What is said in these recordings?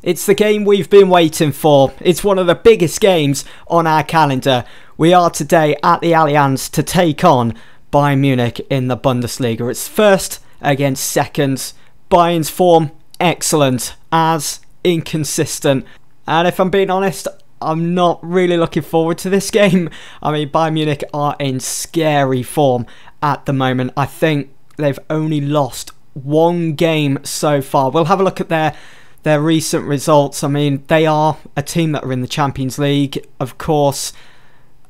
It's the game we've been waiting for. It's one of the biggest games on our calendar. We are today at the Allianz to take on Bayern Munich in the Bundesliga. It's first against second. Bayern's form, excellent, as inconsistent. And if I'm being honest, I'm not really looking forward to this game. I mean, Bayern Munich are in scary form at the moment. I think they've only lost one game so far. We'll have a look at their recent results. I mean, they are a team that are in the Champions League, of course.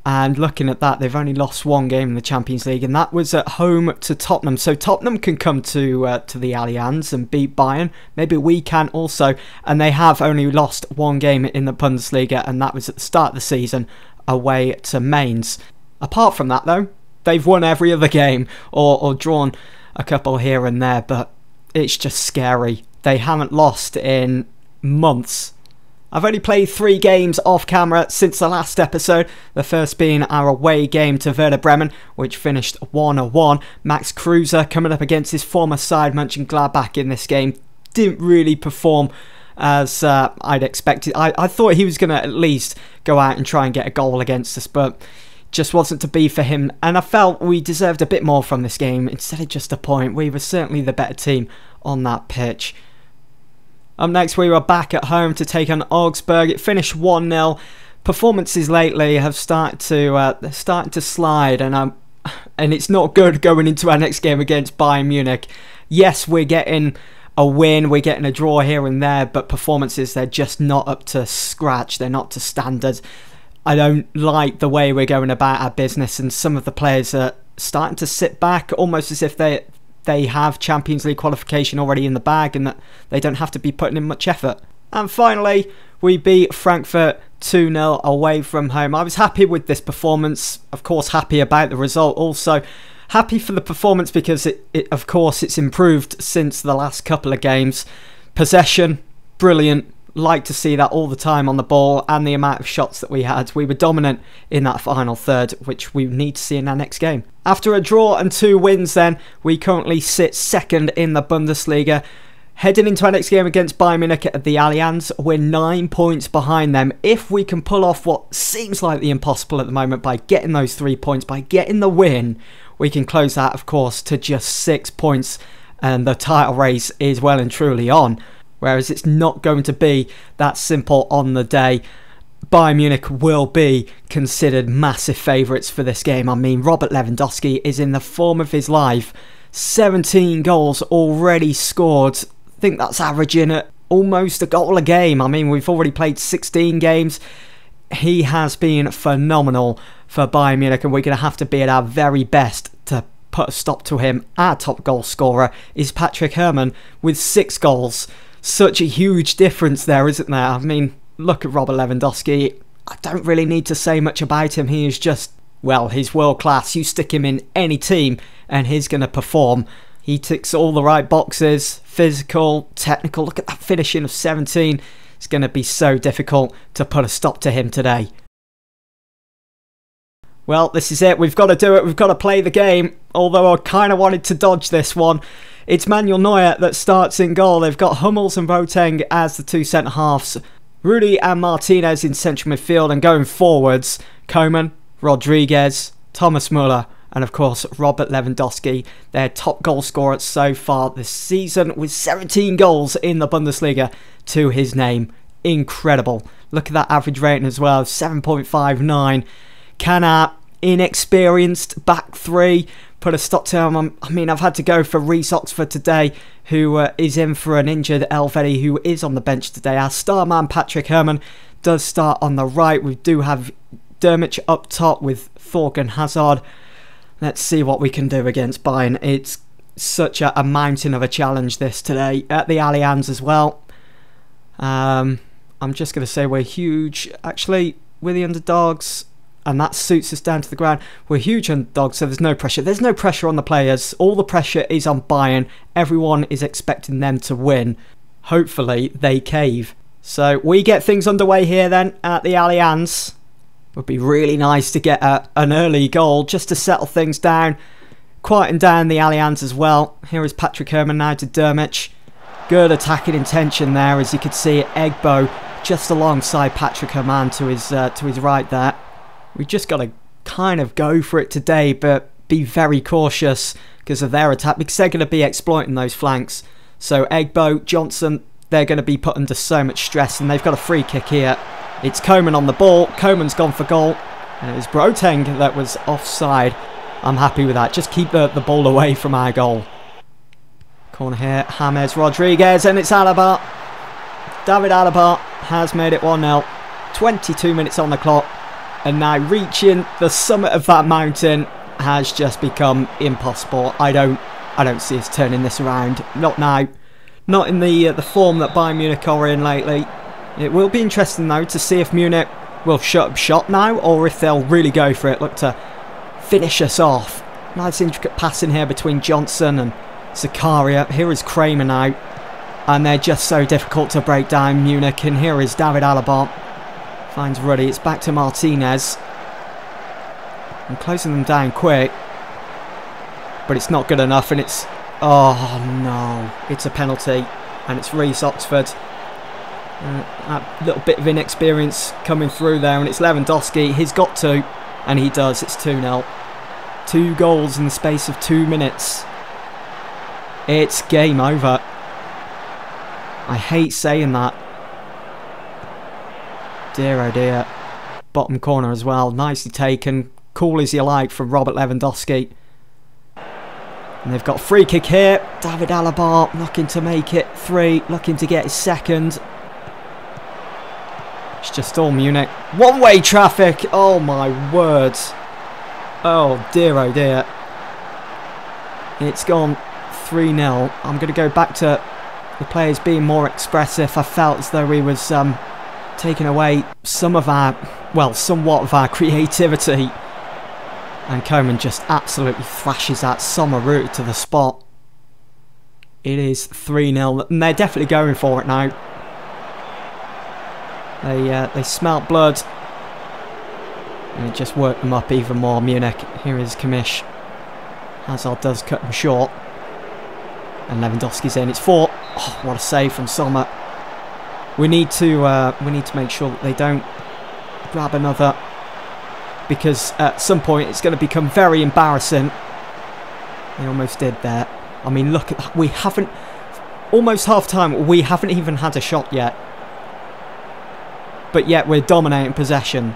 And looking at that, they've only lost one game in the Champions League, and that was at home to Tottenham. So Tottenham can come to the Allianz and beat Bayern. Maybe we can also. And they have only lost one game in the Bundesliga, and that was at the start of the season away to Mainz. Apart from that, though, they've won every other game or drawn a couple here and there, but it's just scary. They haven't lost in months. I've only played 3 games off camera since the last episode, the first being our away game to Werder Bremen, which finished 1-1. Max Kruse coming up against his former side Mönchengladbach in this game didn't really perform as I'd expected. I thought he was going to at least go out and try and get a goal against us, but just wasn't to be for him, and I felt we deserved a bit more from this game instead of just a point. We were certainly the better team on that pitch. Up next, we were back at home to take on Augsburg. It finished 1-0. Performances lately have started to slide, and it's not good going into our next game against Bayern Munich. Yes, we're getting a win, we're getting a draw here and there, but performances, they're just not up to scratch. They're not to standard. I don't like the way we're going about our business, and some of the players are starting to sit back, almost as if they have Champions League qualification already in the bag and that they don't have to be putting in much effort. And finally, we beat Frankfurt 2-0 away from home. I was happy with this performance, of course happy about the result, also happy for the performance because of course it's improved since the last couple of games. Possession, brilliant. Like to see that all the time on the ball, and the amount of shots that we had. We were dominant in that final third, which we need to see in our next game. After a draw and 2 wins then, we currently sit second in the Bundesliga. Heading into our next game against Bayern Munich at the Allianz, we're 9 points behind them. If we can pull off what seems like the impossible at the moment by getting those 3 points, by getting the win, we can close that, of course, to just 6 points, and the title race is well and truly on. Whereas it's not going to be that simple on the day. Bayern Munich will be considered massive favourites for this game. I mean, Robert Lewandowski is in the form of his life. 17 goals already scored. I think that's averaging at almost a goal a game. I mean, we've already played 16 games. He has been phenomenal for Bayern Munich, and we're going to have to be at our very best to put a stop to him. Our top goal scorer is Patrick Herrmann with 6 goals. Such a huge difference there, isn't there? I mean, look at Robert Lewandowski. I don't really need to say much about him. He is just, well, he's world class. You stick him in any team and he's going to perform. He ticks all the right boxes. Physical, technical. Look at that finishing of 17. It's going to be so difficult to put a stop to him today. Well, this is it. We've got to do it. We've got to play the game. Although I kind of wanted to dodge this one. It's Manuel Neuer that starts in goal. They've got Hummels and Boateng as the 2 centre-halves. Rudy and Martinez in central midfield. And going forwards, Koeman, Rodriguez, Thomas Müller, and of course Robert Lewandowski, their top goal scorer so far this season with 17 goals in the Bundesliga to his name. Incredible. Look at that average rating as well, 7.59. Can our inexperienced back 3 put a stop to him? I mean, I've had to go for Reece Oxford today, who is in for an injured Elvedi, who is on the bench today. Our star man, Patrick Herrmann, does start on the right. We do have Dermich up top with Thorgan Hazard. Let's see what we can do against Bayern. It's such a mountain of a challenge this today at the Allianz as well. I'm just going to say we're huge. Actually, we're the underdogs, and that suits us down to the ground. We're huge underdogs, so there's no pressure. There's no pressure on the players. All the pressure is on Bayern. Everyone is expecting them to win. Hopefully, they cave. So we get things underway here then at the Allianz. Would be really nice to get an early goal just to settle things down. Quieten down the Allianz as well. Here is Patrick Herrmann now to Dermich. Good attacking intention there, as you could see. Egbo just alongside Patrick Herman to his right there. We've just got to kind of go for it today, but be very cautious because of their attack, because they're going to be exploiting those flanks. So Egbo, Johnson, they're going to be put under so much stress, and they've got a free kick here. It's Coman on the ball. Coman's gone for goal, and it was Boateng that was offside. I'm happy with that. Just keep the ball away from our goal. Corner here, James Rodriguez, and it's Alaba. David Alaba has made it 1-0. 22 minutes on the clock, and now reaching the summit of that mountain has just become impossible. I don't see us turning this around. Not now. Not in the form that Bayern Munich are in lately. It will be interesting though to see if Munich will shut up shop now, or if they'll really go for it. Look to finish us off. Nice intricate passing here between Johnson and Zakaria. Here is Kramer now, and they're just so difficult to break down, Munich. And here is David Alaba, finds Ruddy. It's back to Martinez, and closing them down quick, but it's not good enough, and it's, oh no, it's a penalty, and it's Reece Oxford. A little bit of inexperience coming through there, and it's Lewandowski. He's got to, and he does. It's 2-0. 2 goals in the space of 2 minutes. It's game over. I hate saying that. Dear oh dear. Bottom corner as well. Nicely taken. Cool as you like from Robert Lewandowski. And they've got a free kick here. David Alaba looking to make it 3. Looking to get his second. It's just all Munich. One-way traffic. Oh my word. Oh dear. It's gone 3-0. I'm going to go back to the players being more expressive. I felt as though we was taking away some of our, well, somewhat of our creativity. And Coman just absolutely thrashes that Sommer route to the spot. It is 3-0, and they're definitely going for it now. They smelt blood, and it just worked them up even more. Munich. Here is Kimmich. Hazard does cut him short, and Lewandowski's in. It's 4. Oh, what a save from Sommer. We need to make sure that they don't grab another, because at some point it's going to become very embarrassing. They almost did there. I mean, look at that. We haven't, almost half time, we haven't even had a shot yet. But yet we're dominating possession.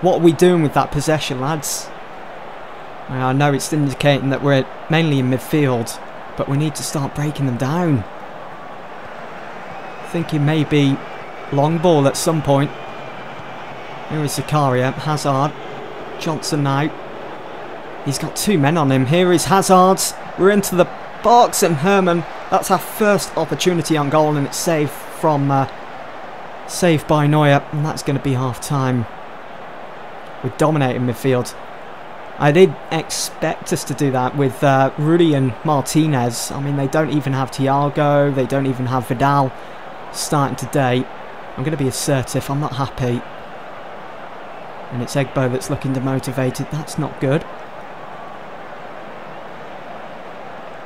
What are we doing with that possession, lads? I know it's indicating that we're mainly in midfield, but we need to start breaking them down. Thinking maybe long ball at some point. Here is Zakaria, Hazard, Johnson now. He's got 2 men on him. Here is Hazard. We're into the box, and Herman. That's our first opportunity on goal, and it's saved from saved by Neuer, and that's going to be half time. We're dominating midfield. I did expect us to do that with Rudy and Martinez. I mean, they don't even have Thiago. They don't even have Vidal starting today. I'm going to be assertive. I'm not happy. And it's Egbo that's looking demotivated. That's not good.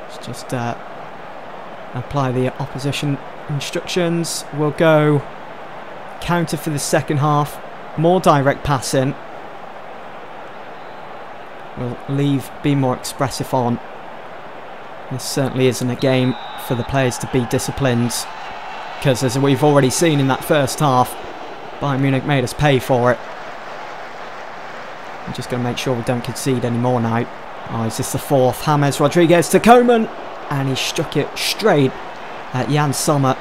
Let's just apply the opposition instructions. We'll go counter for the second half. More direct passing. We'll be more expressive on. This certainly isn't a game for the players to be disciplined, because as we've already seen in that first half, Bayern Munich made us pay for it. I'm just going to make sure we don't concede anymore now. Oh, is this the 4th? James Rodriguez to Coman, and he struck it straight at Jan Sommer.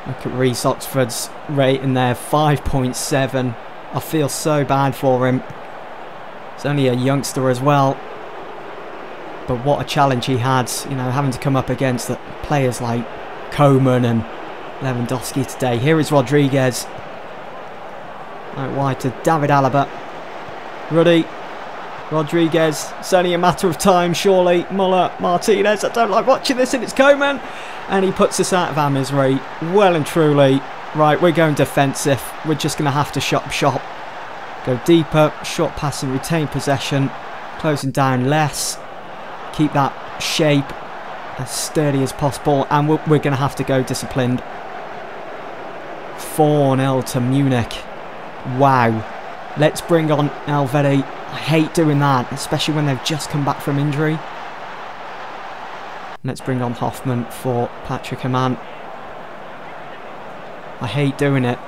Look at Reece Oxford's rating there, 5.7. I feel so bad for him. He's only a youngster as well. But what a challenge he had, you know, having to come up against the players like Coman and Lewandowski today. Here is Rodriguez. Out wide to David Alaba. Ruddy. Rodriguez. It's only a matter of time, surely. Muller. Martinez. I don't like watching this, and it's Coman. And he puts us out of our misery. Well and truly. Right, we're going defensive. We're just going to have to shop. Go deeper. Short passing. Retain possession. Closing down less. Keep that shape. as sturdy as possible, and we're going to have to go disciplined. 4-0 to Munich. Wow. Let's bring on Elvedi. I hate doing that, especially when they've just come back from injury. Let's bring on Hoffman for Patrick Aman. I hate doing it,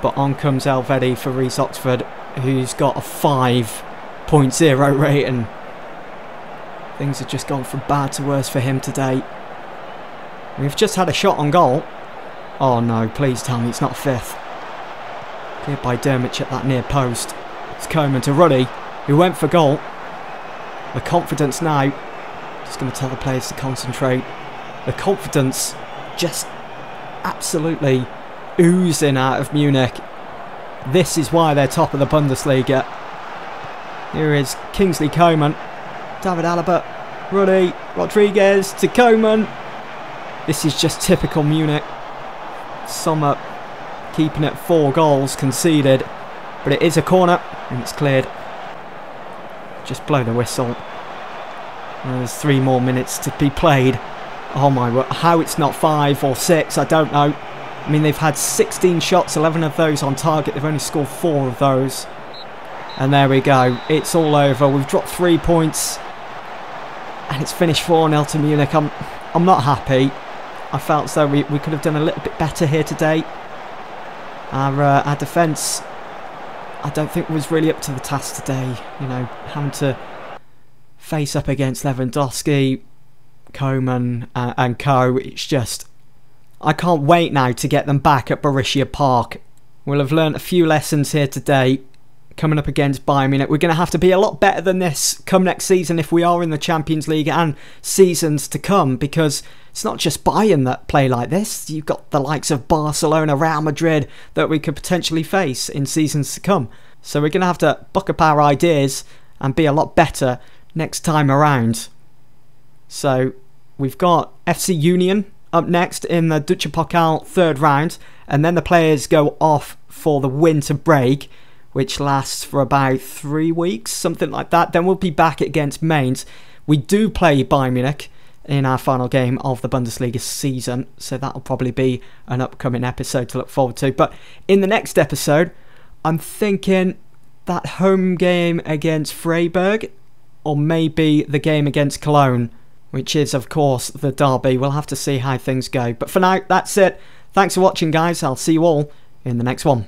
but on comes Elvedi for Reece Oxford, who's got a 5.0 rating. Things have just gone from bad to worse for him today. We've just had a shot on goal. Oh no, please tell me it's not fifth. Cleared by Dermich at that near post. It's Coman to Ruddy, who went for goal. The confidence now. Just going to tell the players to concentrate. The confidence just absolutely oozing out of Munich. This is why they're top of the Bundesliga. Here is Kingsley Coman. David Alaba. Ruddy. Rodriguez to Coman. This is just typical Munich. Sommer keeping it 4 goals conceded. But it is a corner and it's cleared. Just blow the whistle. There's 3 more minutes to be played. Oh my word, how it's not 5 or 6, I don't know. I mean, they've had 16 shots, 11 of those on target. They've only scored 4 of those. And there we go. It's all over. We've dropped 3 points. And it's finished 4-0 to Munich. I'm not happy. I felt as though we could have done a little bit better here today. Our defence, I don't think was really up to the task today. You know, having to face up against Lewandowski, Coman and co. It's just, I can't wait now to get them back at Borussia Park. We'll have learnt a few lessons here today. Coming up against Bayern Munich, we're going to have to be a lot better than this come next season if we are in the Champions League and seasons to come, because it's not just Bayern that play like this. You've got the likes of Barcelona, Real Madrid that we could potentially face in seasons to come. So we're going to have to buck up our ideas and be a lot better next time around. So we've got FC Union up next in the Deutsche Pokal 3rd round, and then the players go off for the winter break, which lasts for about 3 weeks, something like that. Then we'll be back against Mainz. We do play Bayern Munich in our final game of the Bundesliga season, so that'll probably be an upcoming episode to look forward to. But in the next episode, I'm thinking that home game against Freiburg, or maybe the game against Cologne, which is, of course, the derby. We'll have to see how things go. But for now, that's it. Thanks for watching, guys. I'll see you all in the next one.